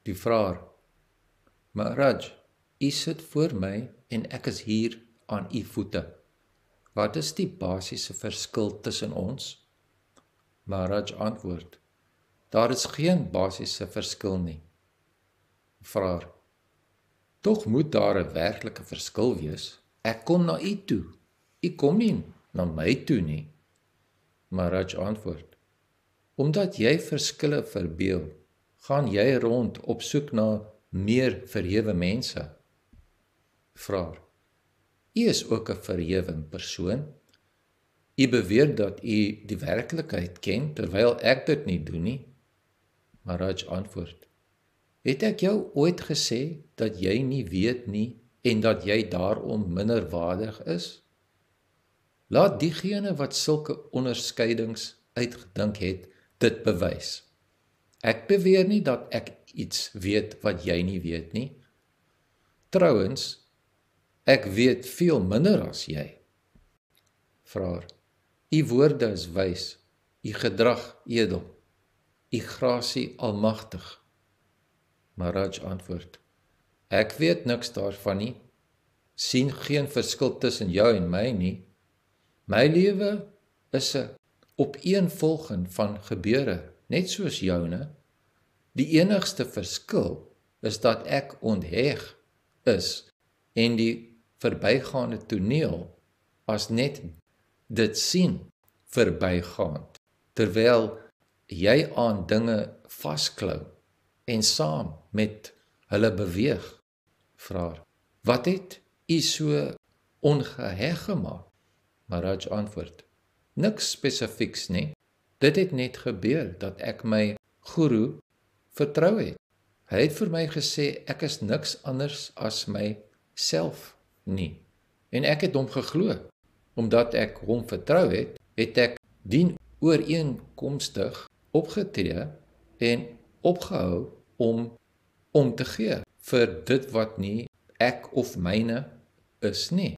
Die vraer: Maharaj, u sit voor my en ek is hier aan u voete. Wat is die basiese verskil tussen ons? Maharaj antwoord: daar is geen basiese verskil nie. Vraer: tog moet daar 'n werklike verskil wees. Ek kom na u toe. U kom nie na my toe nie. Maharaj antwoord: omdat jy verskille verbeel, gaan jy rond op soek na meer verhewe mense. Vraer: u is ook 'n verhewe persoon. U beweer dat u die werklikheid ken, terwyl ek dit nie doen nie. Maharaj antwoord: het ek jou ooit gesê dat jy nie weet nie en dat jy daarom minderwaardig is? Laat diegene wat sulke onderskeidings uitgedink het, dit bewys. Ek beweer nie dat ek iets weet wat jy nie weet nie. Trouwens, ek weet veel minder as jy. Vraer: u woorde is wys, u gedrag edel, u grasie almagtig. Maharaj antwoord: ek weet niks daarvan nie, sien geen verskil tussen jou en my nie. My lewe is 'n opeenvolging van gebeure, net soos joune. Die enigste verskil is dat ek ontheg is en die verbygaande toneel as net dit sien verbygaand, terwyl jy aan dinge vasklou en saam met hulle beweeg. Vraer: wat het u so ongeheg gemaak? Maharaj antwoord: niks spesifieks nie. Dit het net gebeur dat ek my guru vertrou het. Hy het vir my gesê ek is niks anders as myself nie. En ek het hom geglo. Omdat ek hom vertrou het, het ek dien ooreenkomstig opgetree en opgehou om te gee vir dit wat nie ek of myne is nie.